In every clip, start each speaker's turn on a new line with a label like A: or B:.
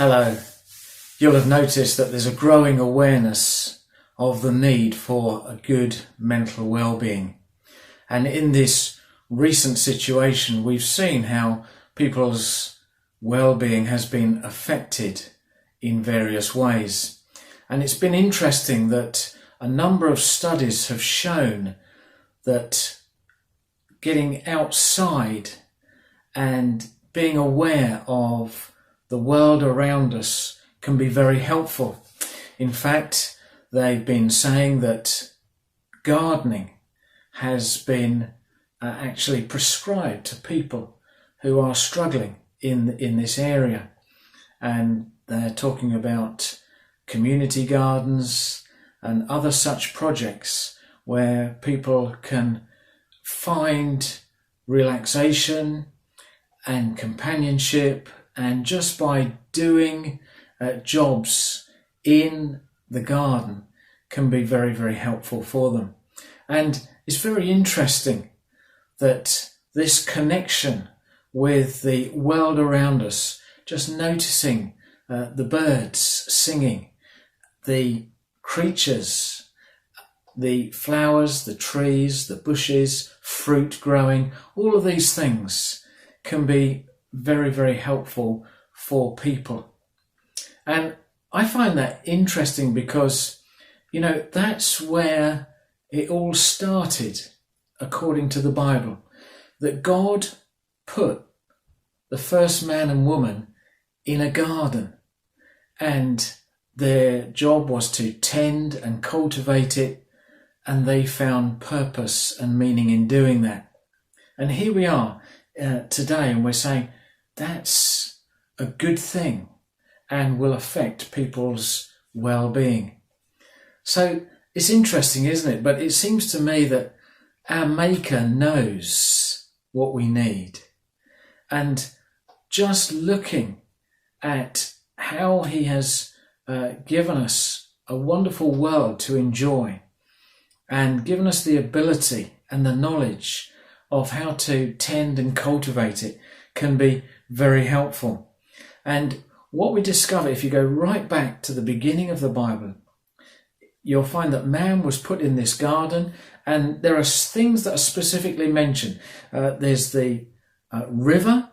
A: Hello. You'll have noticed that there's a growing awareness of the need for a good mental well-being. And in this recent situation, we've seen how people's well-being has been affected in various ways. And it's been interesting that a number of studies have shown that getting outside and being aware of the world around us can be very helpful. In fact, they've been saying that gardening has been actually prescribed to people who are struggling in this area. And they're talking about community gardens and other such projects where people can find relaxation and companionship, and just by doing jobs in the garden can be very, very helpful for them. And it's very interesting that this connection with the world around us, just noticing the birds singing, the creatures, the flowers, the trees, the bushes, fruit growing, all of these things can be very, very helpful for people. And I find that interesting because, that's where it all started, according to the Bible, that God put the first man and woman in a garden, and their job was to tend and cultivate it, and they found purpose and meaning in doing that. And here we are today, and we're saying that's a good thing and will affect people's well-being. So it's interesting, isn't it? But it seems to me that our Maker knows what we need. And just looking at how he has given us a wonderful world to enjoy and given us the ability and the knowledge of how to tend and cultivate it can be very helpful. And what we discover, if you go right back to the beginning of the Bible, you'll find that man was put in this garden, and there are things that are specifically mentioned. There's the river,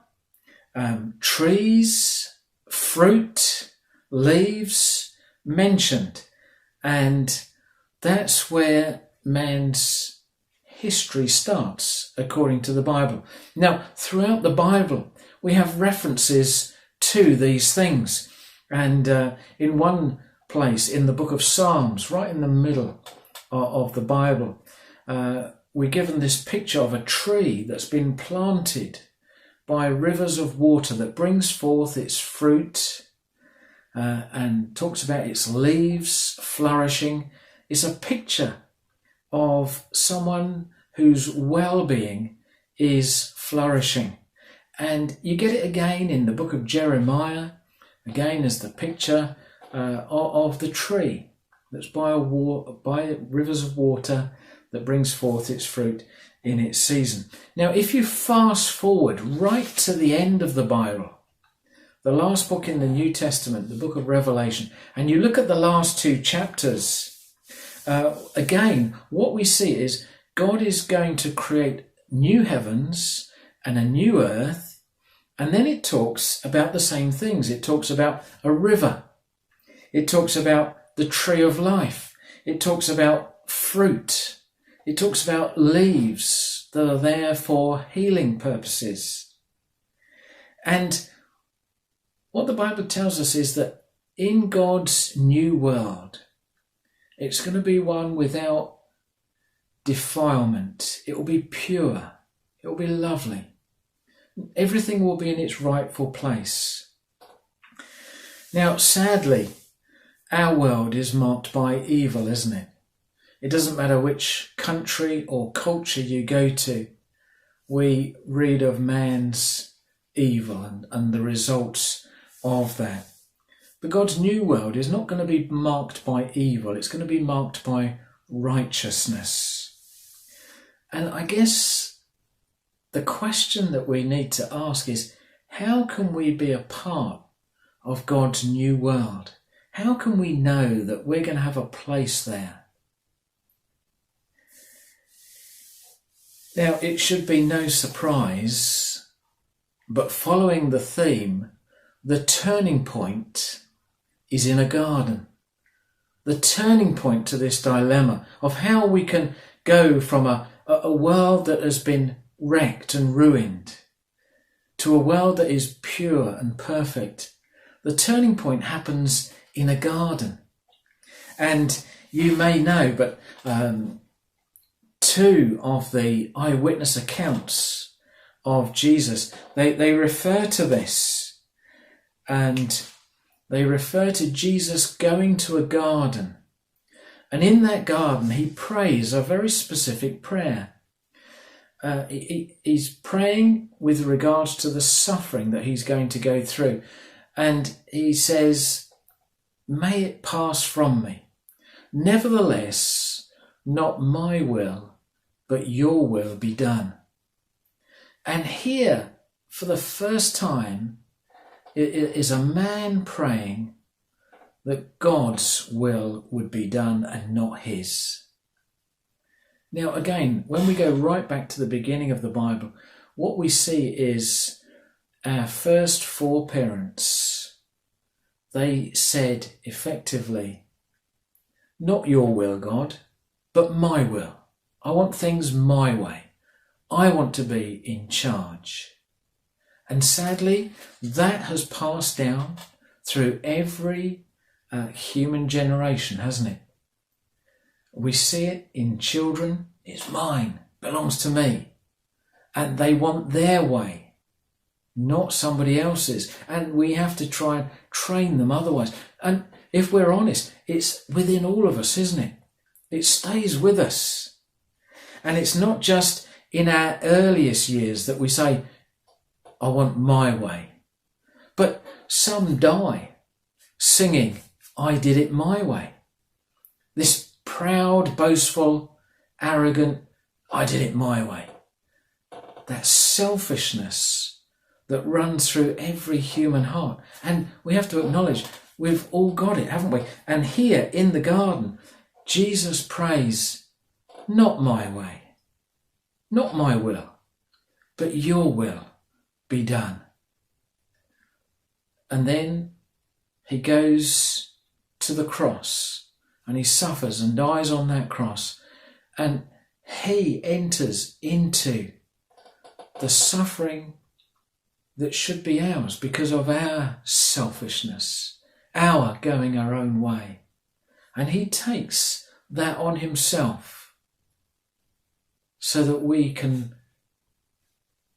A: trees, fruit, leaves mentioned, and that's where man's history starts, according to the Bible. Now, throughout the Bible, we have references to these things. And in one place, in the book of Psalms, right in the middle of the Bible, we're given this picture of a tree that's been planted by rivers of water that brings forth its fruit and talks about its leaves flourishing. It's a picture of someone whose well-being is flourishing. And you get it again in the book of Jeremiah, again as the picture of the tree that's by rivers of water that brings forth its fruit in its season. Now, if you fast forward right to the end of the Bible, the last book in the New Testament, the book of Revelation, and you look at the last two chapters, again, what we see is God is going to create new heavens and a new earth, and then it talks about the same things. It talks about a river. It talks about the tree of life. It talks about fruit. It talks about leaves that are there for healing purposes. And what the Bible tells us is that in God's new world, it's going to be one without defilement. It will be pure. It will be lovely. Everything will be in its rightful place. Now, sadly, our world is marked by evil, isn't it? It doesn't matter which country or culture you go to, we read of man's evil and the results of that. But God's new world is not going to be marked by evil. It's going to be marked by righteousness. And I guess the question that we need to ask is, how can we be a part of God's new world? How can we know that we're going to have a place there? Now, it should be no surprise, but following the theme, the turning point is in a garden. The turning point to this dilemma of how we can go from a world that has been wrecked and ruined to a world that is pure and perfect. The turning point happens in a garden. And you may know, but two of the eyewitness accounts of Jesus, they refer to this, and they refer to Jesus going to a garden, and in that garden he prays a very specific prayer. He's praying with regards to the suffering that he's going to go through, and he says, "May it pass from me. Nevertheless, not my will, but your will be done." And here, for the first time, it is a man praying that God's will would be done and not his. Now, again, when we go right back to the beginning of the Bible, what we see is our first four parents. They said effectively, "Not your will, God, but my will. I want things my way. I want to be in charge." And sadly, that has passed down through every human generation, hasn't it? We see it in children. It's mine, belongs to me. And they want their way, not somebody else's. And we have to try and train them otherwise. And if we're honest, it's within all of us, isn't it? It stays with us. And it's not just in our earliest years that we say, "I want my way." But some die singing, "I did it my way." This proud, boastful, arrogant, "I did it my way." That selfishness that runs through every human heart. And we have to acknowledge we've all got it, haven't we? And here in the garden, Jesus prays, "Not my way, not my will, but your will be done." And then he goes to the cross and he suffers and dies on that cross, and he enters into the suffering that should be ours because of our selfishness, our going our own way. And he takes that on himself so that we can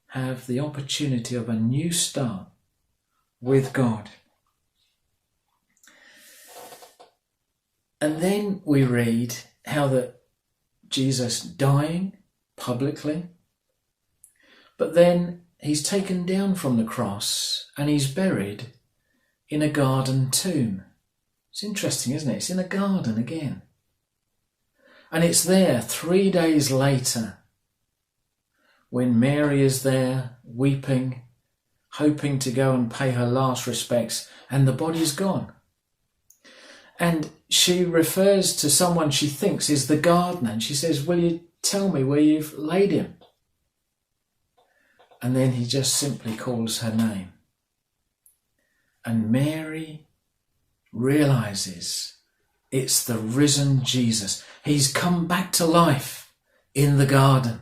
A: have the opportunity of a new start with God. And then we read how that Jesus dying publicly, but then he's taken down from the cross and he's buried in a garden tomb. It's interesting, isn't it? It's in a garden again. And it's there 3 days later when Mary is there weeping, hoping to go and pay her last respects, and the body's gone. And she refers to someone she thinks is the gardener, and she says, "Will you tell me where you've laid him?" And then he just simply calls her name. And Mary realizes it's the risen Jesus. He's come back to life in the garden,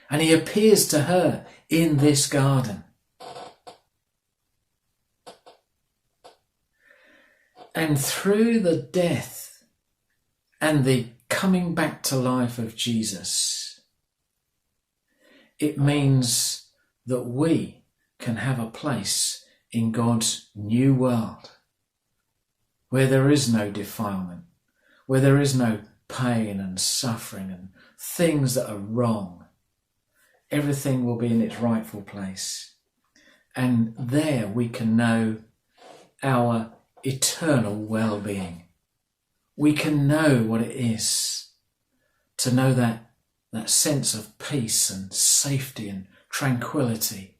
A: and he appears to her in this garden. And through the death and the coming back to life of Jesus, it means that we can have a place in God's new world where there is no defilement, where there is no pain and suffering and things that are wrong. Everything will be in its rightful place. And there we can know our eternal well-being. We can know what it is to know that sense of peace and safety and tranquility,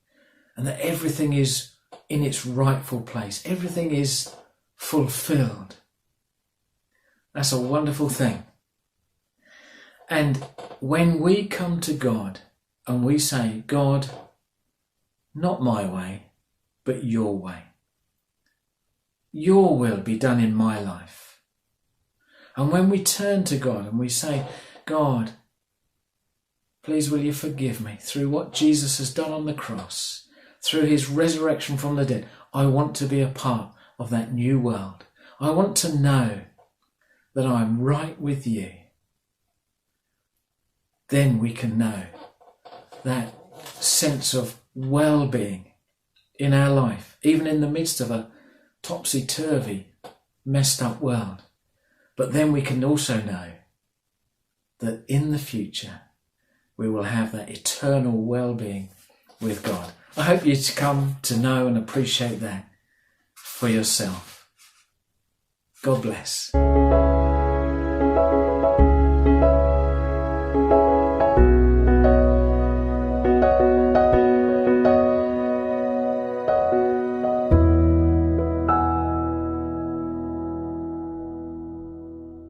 A: and that everything is in its rightful place. Everything is fulfilled. That's a wonderful thing. And when we come to God and we say, God, not my way, but your way. Your will be done in my life. And when we turn to God and we say, God, please will you forgive me through what Jesus has done on the cross, through his resurrection from the dead. I want to be a part of that new world. I want to know that I'm right with you. Then we can know that sense of well-being in our life, even in the midst of a topsy-turvy, messed up world. But then we can also know that in the future we will have that eternal well-being with God. I hope you come to know and appreciate that for yourself. God bless.